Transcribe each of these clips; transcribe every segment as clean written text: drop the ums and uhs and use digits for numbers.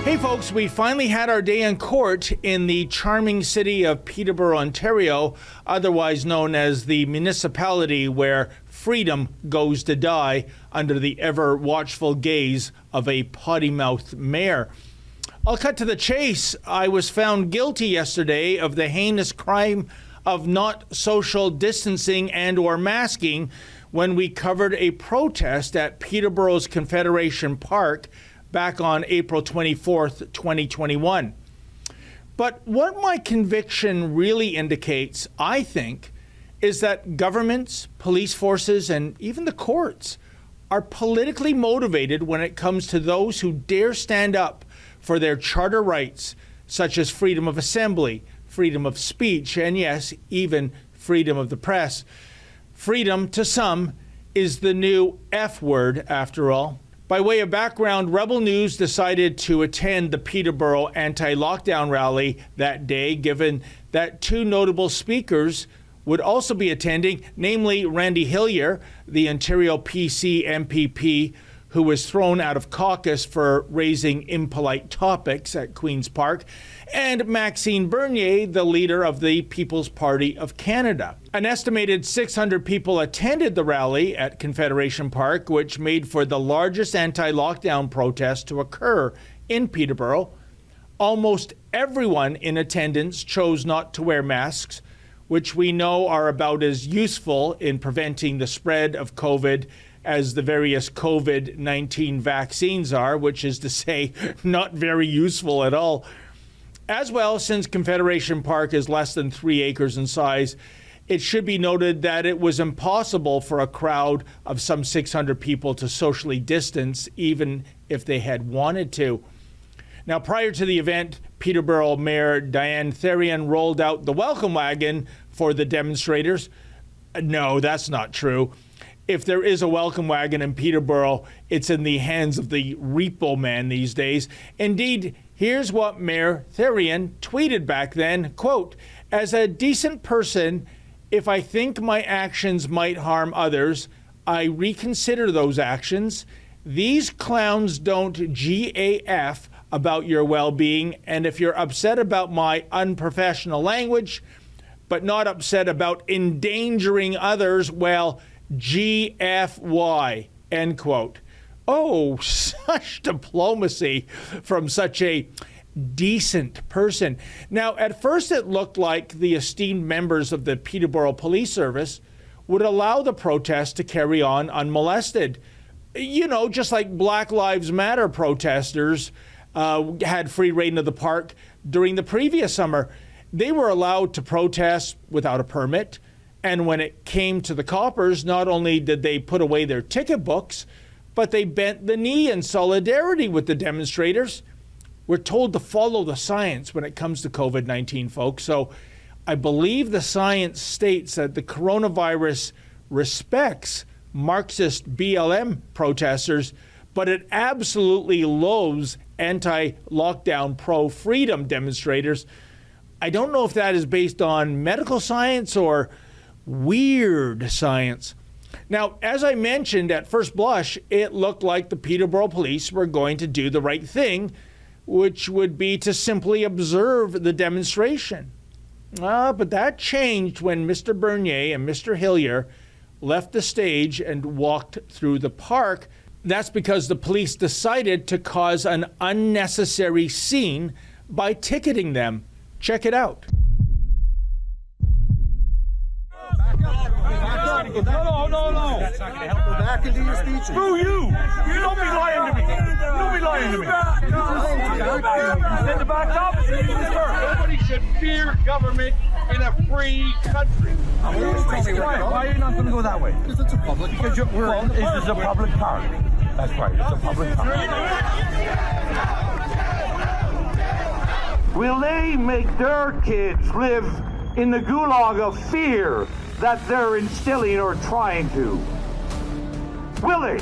Hey folks, we finally had our day in court in the charming city of Peterborough, Ontario, otherwise known as the municipality where freedom goes to die under the ever-watchful gaze of a potty-mouthed mayor. I'll cut to the chase. I was found guilty yesterday of the heinous crime of not social distancing and or masking when we covered a protest at Peterborough's Confederation Park back on April 24th, 2021. But what my conviction really indicates, I think, is that governments, police forces, and even the courts are politically motivated when it comes to those who dare stand up for their charter rights, such as freedom of assembly, freedom of speech, and yes, even freedom of the press. Freedom, to some, is the new F word, after all. By way of background, Rebel News decided to attend the Peterborough anti-lockdown rally that day, given that two notable speakers would also be attending, namely Randy Hillier, the Ontario PC MPP, who was thrown out of caucus for raising impolite topics at Queen's Park, and Maxime Bernier, the leader of the People's Party of Canada. An estimated 600 people attended the rally at Confederation Park, which made for the largest anti-lockdown protest to occur in Peterborough. Almost everyone in attendance chose not to wear masks, which we know are about as useful in preventing the spread of COVID as the various COVID-19 vaccines are, which is to say, not very useful at all. As well, since Confederation Park is less than 3 acres in size, it should be noted that it was impossible for a crowd of some 600 people to socially distance, even if they had wanted to. Now, prior to the event, Peterborough Mayor Diane Therrien rolled out the welcome wagon for the demonstrators. No, that's not true. If there is a welcome wagon in Peterborough, it's in the hands of the repo man these days. Indeed, here's what Mayor Therrien tweeted back then, quote, "As a decent person, if I think my actions might harm others, I reconsider those actions. These clowns don't GAF about your well-being, and if you're upset about my unprofessional language, but not upset about endangering others, well, GFY," end quote. Oh, such diplomacy from such a decent person. Now, at first it looked like the esteemed members of the Peterborough Police Service would allow the protest to carry on unmolested. You know, just like Black Lives Matter protesters had free reign of the park during the previous summer. They were allowed to protest without a permit. And when it came to the coppers, not only did they put away their ticket books, but they bent the knee in solidarity with the demonstrators. We're told to follow the science when it comes to COVID-19, folks. So I believe the science states that the coronavirus respects Marxist BLM protesters, but it absolutely loathes anti-lockdown, pro-freedom demonstrators. I don't know if that is based on medical science or weird science. Now, as I mentioned, at first blush, it looked like the Peterborough Police were going to do the right thing, which would be to simply observe the demonstration. But that changed when Mr. Bernier and Mr. Hillier left the stage and walked through the park. That's because the police decided to cause an unnecessary scene by ticketing them. Check it out. No. That's not going to help. Go back and do your speech. Screw you! You don't be lying to me. Don't be lying to me. Then the back up. Nobody should fear government in a free country. Why are you not going to go that way? Because it's a public park. Because this is a public park. That's right. It's a public park. Will they make their kids live in the gulag of fear that they're instilling or trying to? Will they?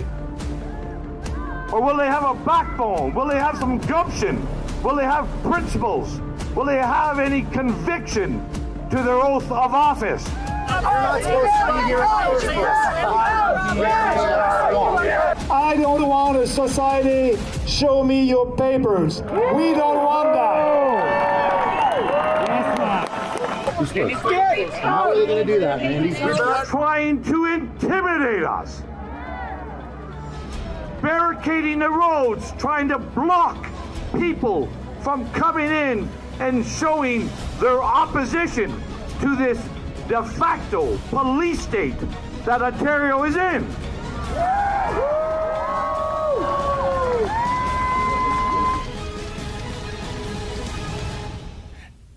Or will they have a backbone? Will they have some gumption? Will they have principles? Will they have any conviction to their oath of office? You're not supposed to be here at the first place. I I don't want a society, show me your papers. We don't want that. How are they going to do that, man? They're trying to intimidate us. Barricading the roads, trying to block people from coming in and showing their opposition to this de facto police state that Ontario is in.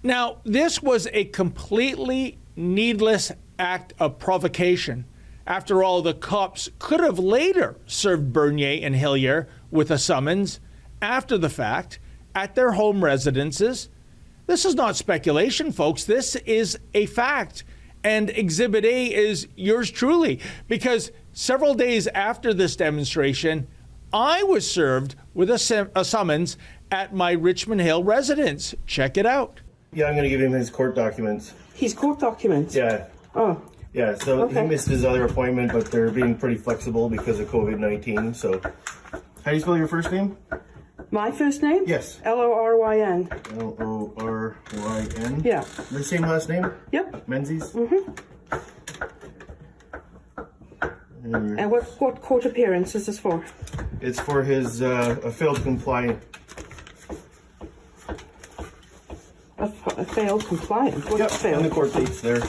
Now, this was a completely needless act of provocation. After all, the cops could have later served Bernier and Hillier with a summons after the fact at their home residences. This is not speculation, folks. This is a fact. And Exhibit A is yours truly, because several days after this demonstration, I was served with a summons at my Richmond Hill residence. Check it out. Yeah, I'm going to give him his court documents. His court documents? Yeah. Oh. Yeah, so Okay. he missed his other appointment, but they're being pretty flexible because of COVID-19. So, how do you spell your first name? My first name? Yes. Loryn. Loryn? Yeah. The same last name? Yep. Menzies? Mm-hmm. And what court appearance is this for? It's for his a failed compliant. A failed compliant? What Yep, failed? and the court date's there.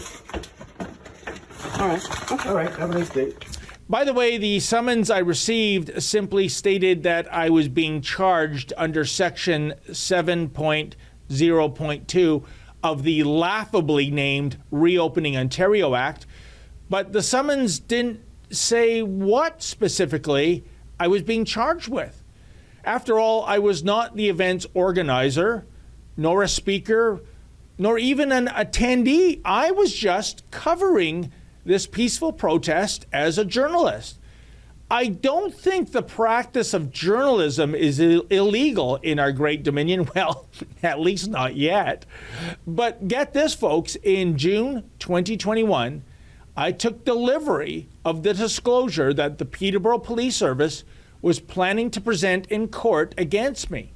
All right. Okay. All right, have a nice day. By the way, the summons I received simply stated that I was being charged under Section 7.0.2 of the laughably named Reopening Ontario Act, but the summons didn't say what specifically I was being charged with. After all, I was not the event's organizer, nor a speaker, nor even an attendee. I was just covering this peaceful protest as a journalist. I don't think the practice of journalism is illegal in our great Dominion. Well, at least not yet. But get this, folks, in June 2021, I took delivery of the disclosure that the Peterborough Police Service was planning to present in court against me.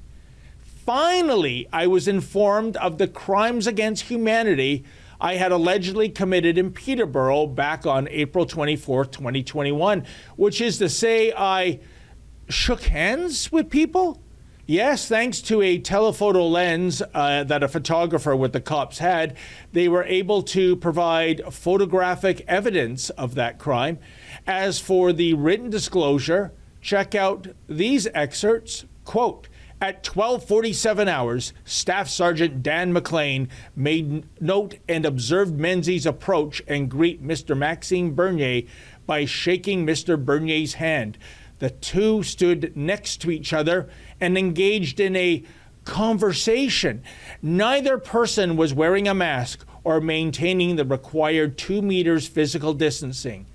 Finally, I was informed of the crimes against humanity I had allegedly committed in Peterborough back on April 24th, 2021, which is to say I shook hands with people? Yes, thanks to a telephoto lens that a photographer with the cops had, they were able to provide photographic evidence of that crime. As for the written disclosure, check out these excerpts. Quote, at 12:47 hours, Staff Sergeant Dan McLean made note and observed Menzies approach and greet Mr. Maxime Bernier by shaking Mr. Bernier's hand. The two stood next to each other and engaged in a conversation. Neither person was wearing a mask or maintaining the required 2 meters physical distancing.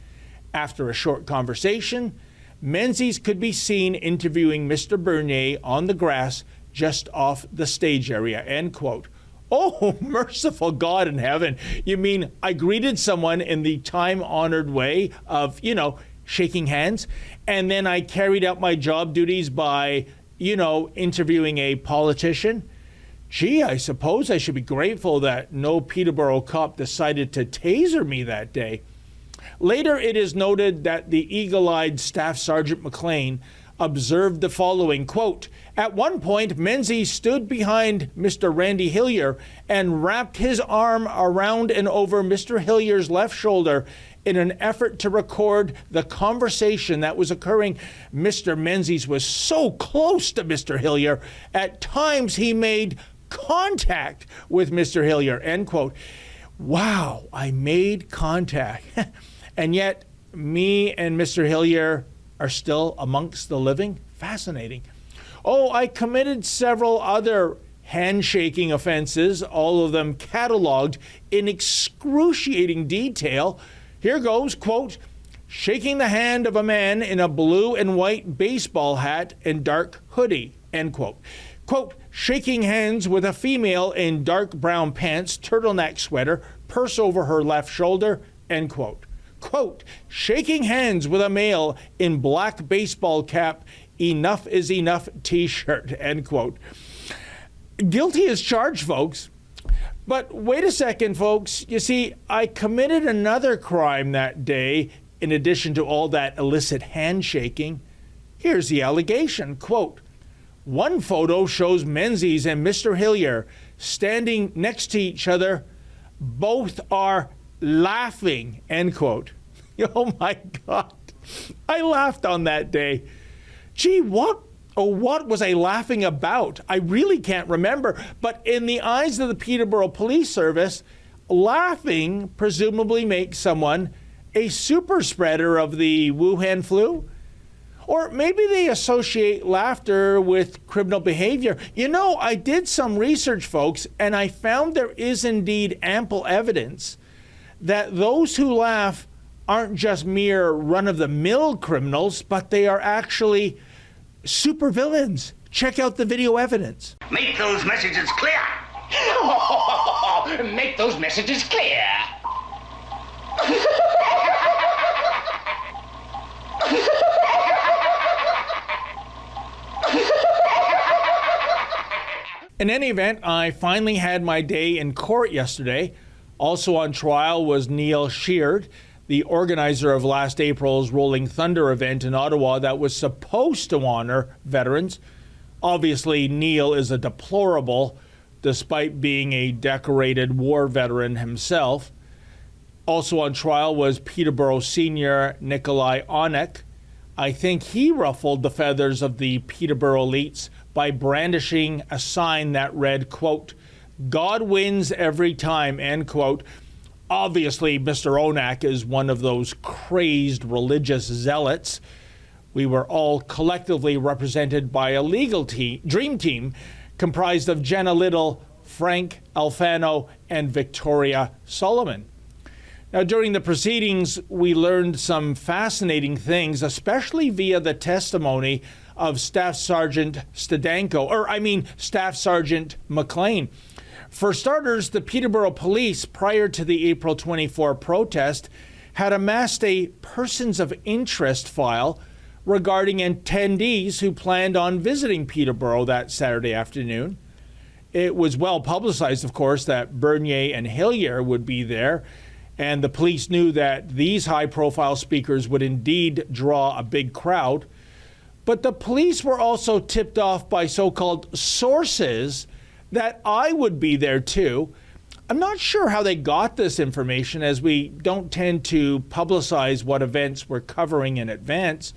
After a short conversation, Menzies could be seen interviewing Mr. Bernier on the grass just off the stage area, end quote. Oh, merciful God in heaven. You mean I greeted someone in the time-honored way of, shaking hands, and then I carried out my job duties by, interviewing a politician? Gee, I suppose I should be grateful that no Peterborough cop decided to taser me that day. Later, it is noted that the eagle-eyed Staff Sergeant McLean observed the following, quote, at one point, Menzies stood behind Mr. Randy Hillier and wrapped his arm around and over Mr. Hillier's left shoulder in an effort to record the conversation that was occurring. Mr. Menzies was so close to Mr. Hillier, at times he made contact with Mr. Hillier, end quote. Wow, I made contact. And yet, me and Mr. Hillier are still amongst the living? Fascinating. Oh, I committed several other handshaking offenses, all of them cataloged in excruciating detail. Here goes, quote, shaking the hand of a man in a blue and white baseball hat and dark hoodie, end quote. Quote, shaking hands with a female in dark brown pants, turtleneck sweater, purse over her left shoulder, end quote. quote, shaking hands with a male in black baseball cap, enough is enough t-shirt, end quote. Guilty as charged, folks. But wait a second, folks. You see, I committed another crime that day in addition to all that illicit handshaking. Here's the allegation, quote, one photo shows Menzies and Mr. Hillier standing next to each other. Both are laughing, end quote. Oh my God. I laughed on that day. Gee, what was I laughing about? I really can't remember. But in the eyes of the Peterborough Police Service, laughing presumably makes someone a super spreader of the Wuhan flu. Or maybe they associate laughter with criminal behavior. You know, I did some research, folks, and I found there is indeed ample evidence that those who laugh aren't just mere run-of-the-mill criminals, but they are actually supervillains. Check out the video evidence. Make those messages clear. Make those messages clear. In any event, I finally had my day in court yesterday. Also on trial was Neil Sheard, the organizer of last April's Rolling Thunder event in Ottawa that was supposed to honor veterans. Obviously, Neil is a deplorable, despite being a decorated war veteran himself. Also on trial was Peterborough senior Nikolai Onek. I think he ruffled the feathers of the Peterborough elites by brandishing a sign that read, quote, God wins every time, end quote. Obviously, Mr. Onak is one of those crazed religious zealots. We were all collectively represented by a legal dream team comprised of Jenna Little, Frank Alfano, and Victoria Solomon. Now, during the proceedings, we learned some fascinating things, especially via the testimony of Staff Sergeant Staff Sergeant McLean. For starters, the Peterborough Police, prior to the April 24 protest, had amassed a persons of interest file regarding attendees who planned on visiting Peterborough that Saturday afternoon. It was well publicized, of course, that Bernier and Hillier would be there, and the police knew that these high-profile speakers would indeed draw a big crowd. But the police were also tipped off by so-called sources that I would be there too. I'm not sure how they got this information, as we don't tend to publicize what events we're covering in advance.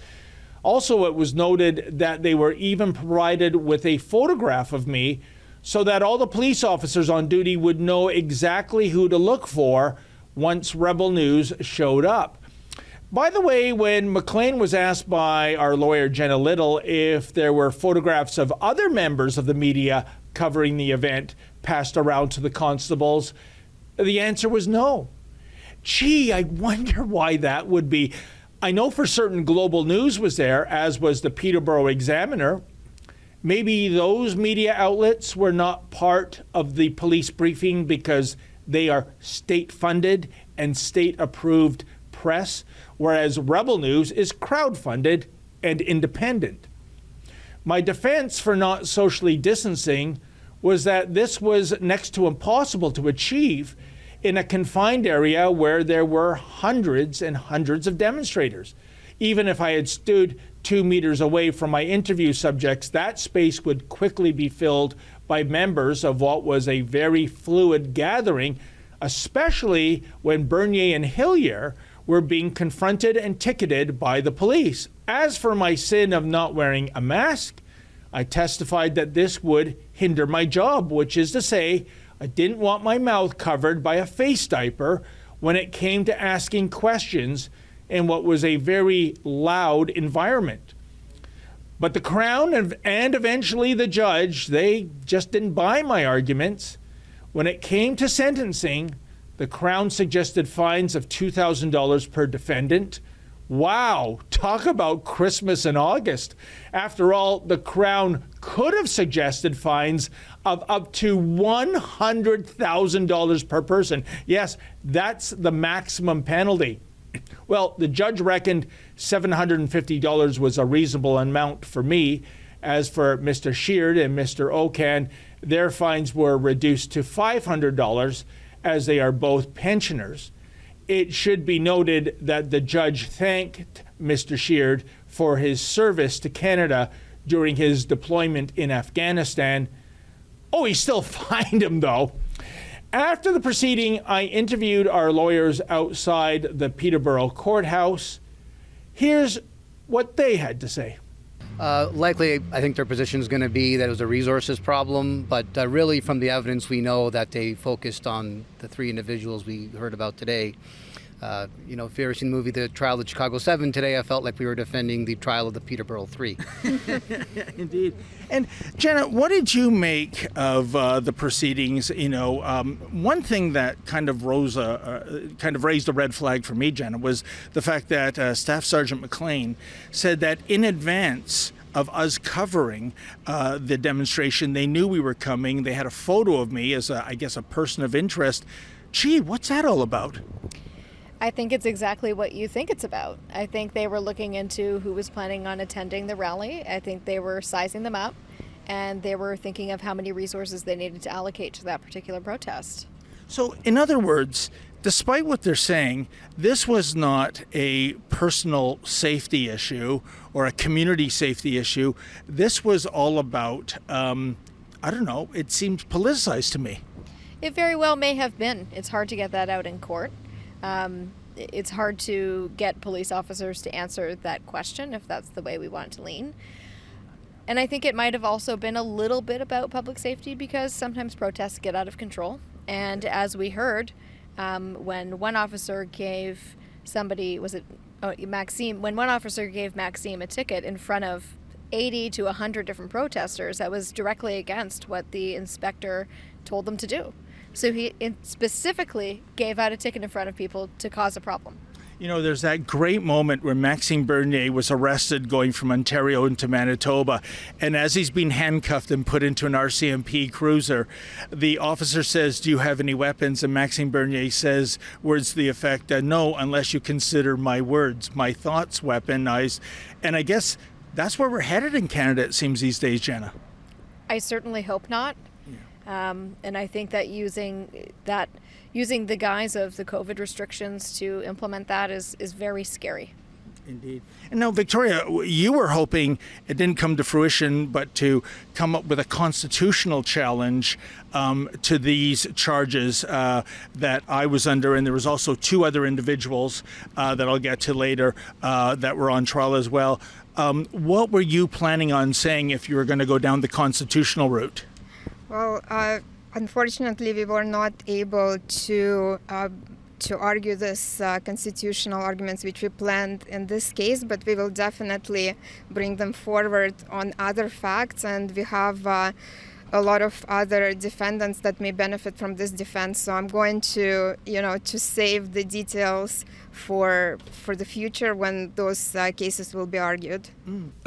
Also, it was noted that they were even provided with a photograph of me so that all the police officers on duty would know exactly who to look for once Rebel News showed up. By the way, when McLean was asked by our lawyer Jenna Little if there were photographs of other members of the media covering the event passed around to the constables, the answer was no. Gee, I wonder why that would be. I know for certain Global News was there, as was the Peterborough Examiner. Maybe those media outlets were not part of the police briefing because they are state-funded and state-approved press, whereas Rebel News is crowd-funded and independent. My defense for not socially distancing was that this was next to impossible to achieve in a confined area where there were hundreds and hundreds of demonstrators. Even if I had stood 2 meters away from my interview subjects, that space would quickly be filled by members of what was a very fluid gathering, especially when Bernier and Hillier were being confronted and ticketed by the police. As for my sin of not wearing a mask, I testified that this would hinder my job, which is to say, I didn't want my mouth covered by a face diaper when it came to asking questions in what was a very loud environment. But the Crown and eventually the judge, they just didn't buy my arguments. When it came to sentencing, the Crown suggested fines of $2,000 per defendant. Wow, talk about Christmas in August. After all, the Crown could have suggested fines of up to $100,000 per person. Yes, that's the maximum penalty. Well, the judge reckoned $750 was a reasonable amount for me. As for Mr. Sheard and Mr. Okan, their fines were reduced to $500 as they are both pensioners. It should be noted that the judge thanked Mr. Sheard for his service to Canada during his deployment in Afghanistan. Oh, he still fined him, though. After the proceeding, I interviewed our lawyers outside the Peterborough courthouse. Here's what they had to say. Likely, I think their position is going to be that it was a resources problem, but really from the evidence we know that they focused on the three individuals we heard about today. If you've ever seen the movie The Trial of Chicago 7, today I felt like we were defending the trial of the Peterborough 3. Indeed. And Jenna, what did you make of the proceedings? One thing that kind of raised a red flag for me, Jenna, was the fact that Staff Sergeant McLean said that in advance of us covering the demonstration, they knew we were coming. They had a photo of me as, a person of interest. Gee, what's that all about? I think it's exactly what you think it's about. I think they were looking into who was planning on attending the rally. I think they were sizing them up, and they were thinking of how many resources they needed to allocate to that particular protest. So, in other words, despite what they're saying, this was not a personal safety issue or a community safety issue. This was all about, it seems politicized to me. It very well may have been. It's hard to get that out in court. It's hard to get police officers to answer that question if that's the way we want to lean. And I think it might have also been a little bit about public safety because sometimes protests get out of control. And as we heard, when one officer gave Maxime, when one officer gave Maxime a ticket in front of 80 to 100 different protesters, that was directly against what the inspector told them to do. So he specifically gave out a ticket in front of people to cause a problem. There's that great moment where Maxime Bernier was arrested going from Ontario into Manitoba. And as he's being handcuffed and put into an RCMP cruiser, the officer says, "Do you have any weapons?" And Maxime Bernier says words to the effect, "No, unless you consider my words, my thoughts weaponized." And I guess that's where we're headed in Canada, it seems, these days, Jenna. I certainly hope not. And I think that using the guise of the COVID restrictions to implement that is very scary. Indeed. And now, Victoria, you were hoping it didn't come to fruition, but to come up with a constitutional challenge to these charges that I was under, and there was also two other individuals that I'll get to later that were on trial as well. What were you planning on saying if you were going to go down the constitutional route? Well, unfortunately, we were not able to argue this constitutional arguments which we planned in this case, but we will definitely bring them forward on other facts, and we have a lot of other defendants that may benefit from this defense. So I'm going to save the details for the future when those cases will be argued.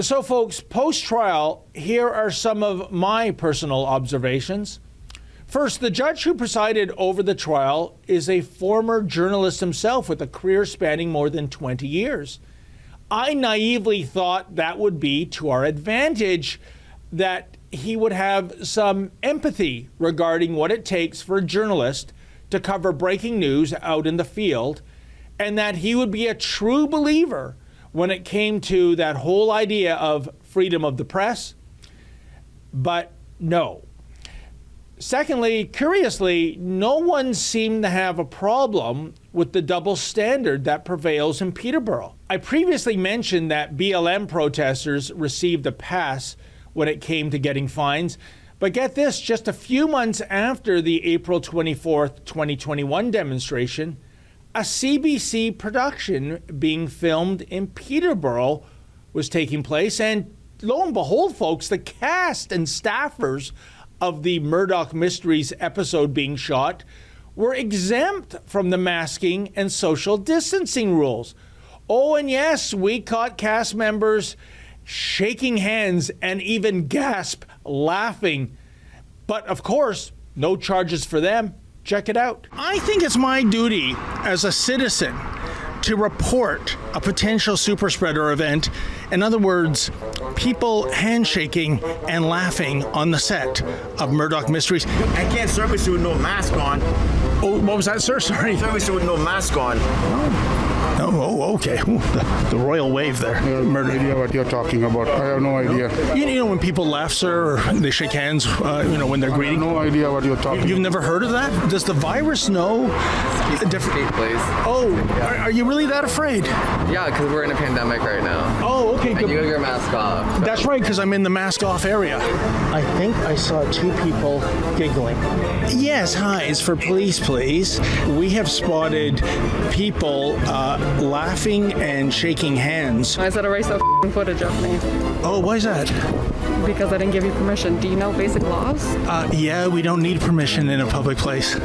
So, folks, post-trial, here are some of my personal observations. First, the judge who presided over the trial is a former journalist himself with a career spanning more than 20 years. I naively thought that would be to our advantage, that he would have some empathy regarding what it takes for a journalist to cover breaking news out in the field, and that he would be a true believer when it came to that whole idea of freedom of the press. But no. Secondly, curiously, no one seemed to have a problem with the double standard that prevails in Peterborough. I previously mentioned that BLM protesters received a pass when it came to getting fines. But get this, just a few months after the April 24th, 2021 demonstration, a CBC production being filmed in Peterborough was taking place. And lo and behold, folks, the cast and staffers of the Murdoch Mysteries episode being shot were exempt from the masking and social distancing rules. Oh, and yes, we caught cast members shaking hands and even gasp laughing. But of course, no charges for them. Check it out. I think it's my duty as a citizen to report a potential super spreader event. In other words, people handshaking and laughing on the set of Murdoch Mysteries. I can't service you with no mask on. Oh, what was that, sir? Sorry. Service you with no mask on. Oh, okay. Ooh, the royal wave there. I have no idea what you're talking about. I have no idea. You know when people laugh, sir, or they shake hands, when they're greeting? I have no idea what you're talking about. You've never heard of that? Does the virus know? Different, please. Oh, are you really that afraid? Yeah, because we're in a pandemic right now. Oh, okay. And you gotta get your mask off. So. That's right, because I'm in the mask off area. I think I saw two people giggling. Yes, hi, it's for police, please. We have spotted people laughing and shaking hands. I said erase that footage of me. Oh, why is that? Because I didn't give you permission. Do you know basic laws? Yeah, we don't need permission in a public place.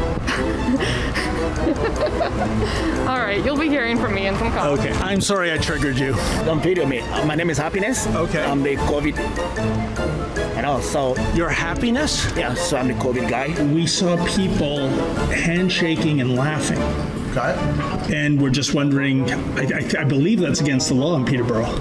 All right, you'll be hearing from me in some comments. Okay, I'm sorry I triggered you. Don't video me. My name is Happiness. Okay. I'm the COVID. So your Happiness? Yeah, so I'm the COVID guy. We saw people handshaking and laughing. Okay. And we're just wondering, I believe that's against the law in Peterborough.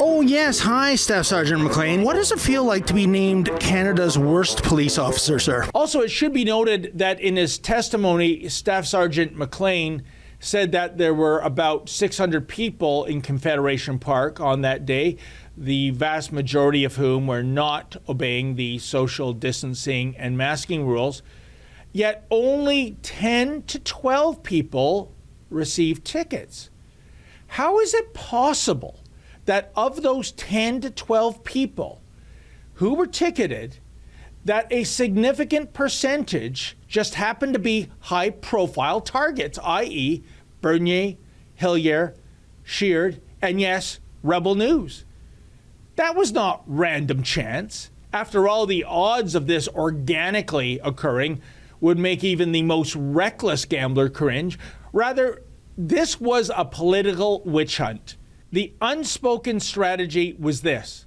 Oh, yes. Hi, Staff Sergeant McLean. What does it feel like to be named Canada's worst police officer, sir? Also, it should be noted that in his testimony, Staff Sergeant McLean said that there were about 600 people in Confederation Park on that day, the vast majority of whom were not obeying the social distancing and masking rules. Yet only 10 to 12 people received tickets. How is it possible that of those 10 to 12 people who were ticketed, that a significant percentage just happened to be high-profile targets, i.e. Bernier, Hillier, Sheard, and yes, Rebel News? That was not random chance. After all, the odds of this organically occurring would make even the most reckless gambler cringe. Rather, this was a political witch hunt. The unspoken strategy was this.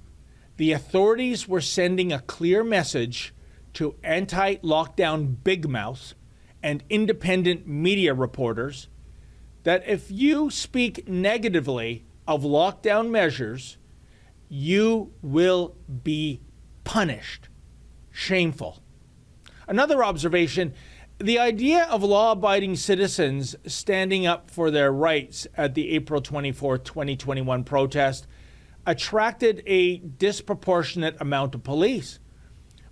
The authorities were sending a clear message to anti-lockdown big mouths and independent media reporters that if you speak negatively of lockdown measures, you will be punished. Shameful. Another observation, the idea of law-abiding citizens standing up for their rights at the April 24, 2021 protest attracted a disproportionate amount of police.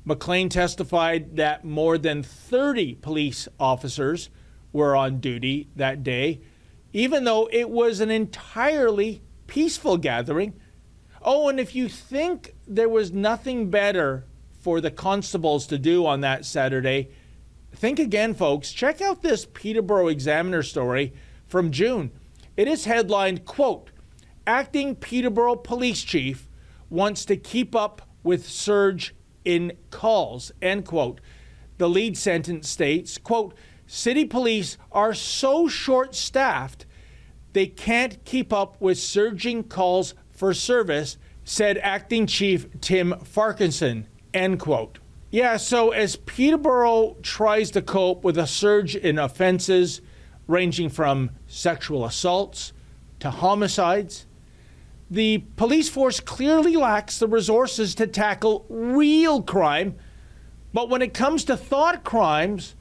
McLean testified that more than 30 police officers were on duty that day, even though it was an entirely peaceful gathering. Oh, and if you think there was nothing better for the constables to do on that Saturday, think again, folks. Check out this Peterborough Examiner story from June. It is headlined, quote, "Acting Peterborough Police Chief wants to keep up with surge in calls," end quote. The lead sentence states, quote, "City police are so short-staffed they can't keep up with surging calls for service," said Acting Chief Tim Farquharson, end quote. Yeah, so as Peterborough tries to cope with a surge in offenses ranging from sexual assaults to homicides, the police force clearly lacks the resources to tackle real crime. But when it comes to thought crimes,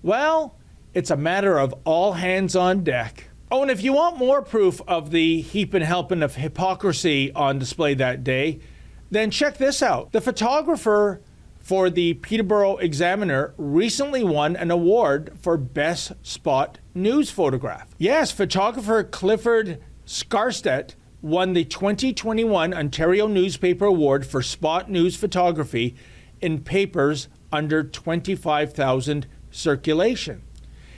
well, it's a matter of all hands on deck. Oh, and if you want more proof of the heap and helping of hypocrisy on display that day, then check this out. The photographer for the Peterborough Examiner recently won an award for Best Spot News Photograph. Yes, photographer Clifford Scarstedt won the 2021 Ontario Newspaper Award for Spot News Photography in papers under 25,000 circulation.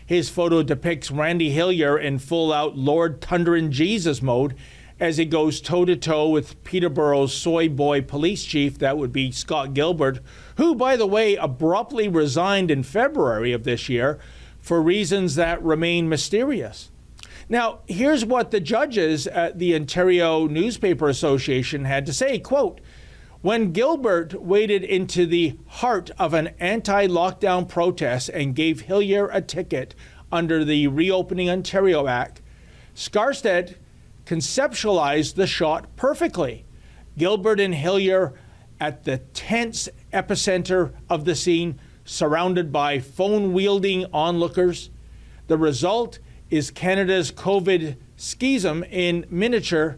His photo depicts Randy Hillier in full-out Lord Thunderin' Jesus mode as he goes toe-to-toe with Peterborough's soy boy police chief, that would be Scott Gilbert, who, by the way, abruptly resigned in February of this year for reasons that remain mysterious. Now, here's what the judges at the Ontario Newspaper Association had to say, quote, "When Gilbert waded into the heart of an anti-lockdown protest and gave Hillier a ticket under the Reopening Ontario Act, Skarstedt conceptualized the shot perfectly. Gilbert and Hillier at the tense epicenter of the scene, surrounded by phone-wielding onlookers. The result is Canada's COVID schism in miniature.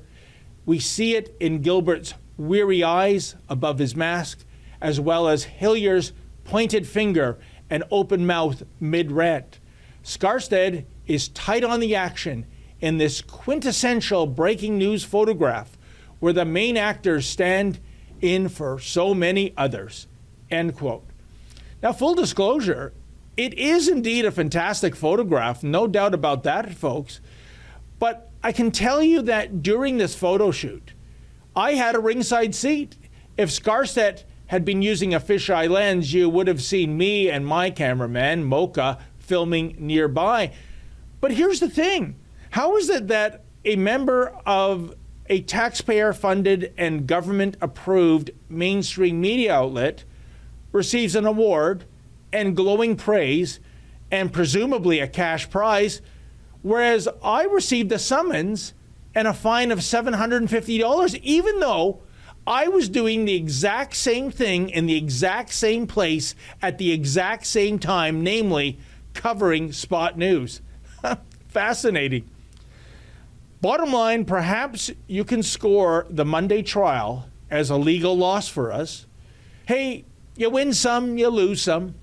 We see it in Gilbert's weary eyes above his mask, as well as Hillier's pointed finger and open mouth mid-rant. Skarstedt is tight on the action in this quintessential breaking news photograph where the main actors stand in for so many others, end quote. Now, full disclosure, it is indeed a fantastic photograph, no doubt about that, folks. But I can tell you that during this photo shoot, I had a ringside seat. If Skarstedt had been using a fisheye lens, you would have seen me and my cameraman, Mocha, filming nearby. But here's the thing. How is it that a member of a taxpayer-funded and government-approved mainstream media outlet receives an award and glowing praise and presumably a cash prize, whereas I received a summons and a fine of $750, even though I was doing the exact same thing in the exact same place at the exact same time, namely covering spot news. Fascinating. Bottom line, perhaps you can score the Monday trial as a legal loss for us. Hey, you win some, you lose some.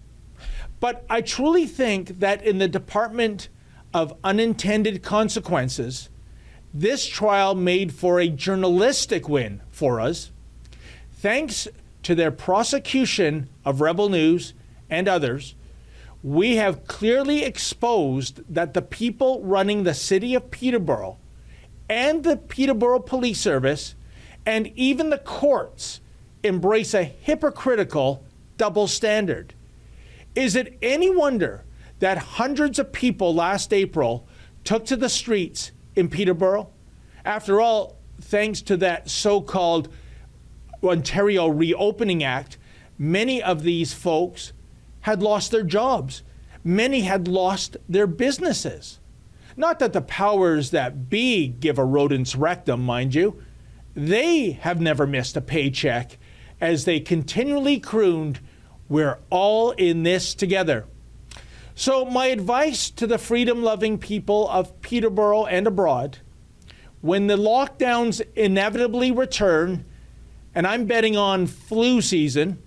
But I truly think that in the department of unintended consequences, this trial made for a journalistic win for us. Thanks to their prosecution of Rebel News and others, we have clearly exposed that the people running the city of Peterborough and the Peterborough Police Service and even the courts embrace a hypocritical double standard. Is it any wonder that hundreds of people last April took to the streets in Peterborough? After all, thanks to that so-called Ontario Reopening Act, many of these folks had lost their jobs. Many had lost their businesses. Not that the powers that be give a rodent's rectum, mind you. They have never missed a paycheck as they continually crooned, "We're all in this together." So my advice to the freedom-loving people of Peterborough and abroad, when the lockdowns inevitably return, and I'm betting on flu season,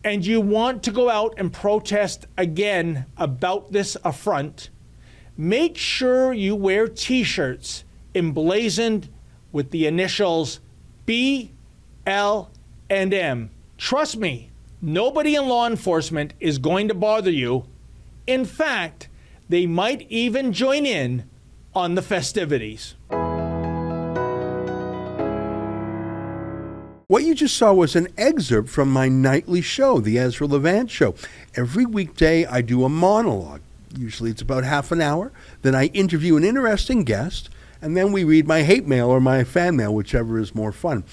and you want to go out and protest again about this affront, make sure you wear T-shirts emblazoned with the initials B, L, and M. Trust me, nobody in law enforcement is going to bother you. In fact, they might even join in on the festivities. What you just saw was an excerpt from my nightly show, the Ezra Levant Show. Every weekday I do a monologue. Usually it's about half an hour. Then I interview an interesting guest, and then we read my hate mail or my fan mail, whichever is more fun.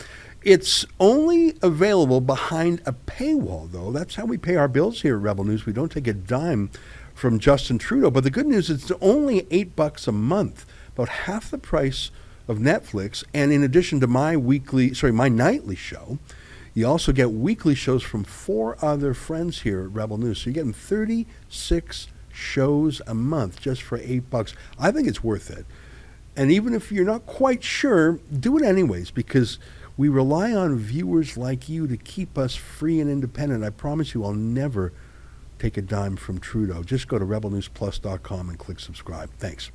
It's only available behind a paywall, though. That's how we pay our bills here at Rebel News. We don't take a dime from Justin Trudeau. But the good news is it's only $8 a month, about half the price of Netflix. And in addition to my nightly show, you also get weekly shows from 4 other friends here at Rebel News. So you're getting 36 shows a month just for $8. I think it's worth it. And even if you're not quite sure, do it anyways, because we rely on viewers like you to keep us free and independent. I promise you I'll never take a dime from Trudeau. Just go to rebelnewsplus.com and click subscribe. Thanks.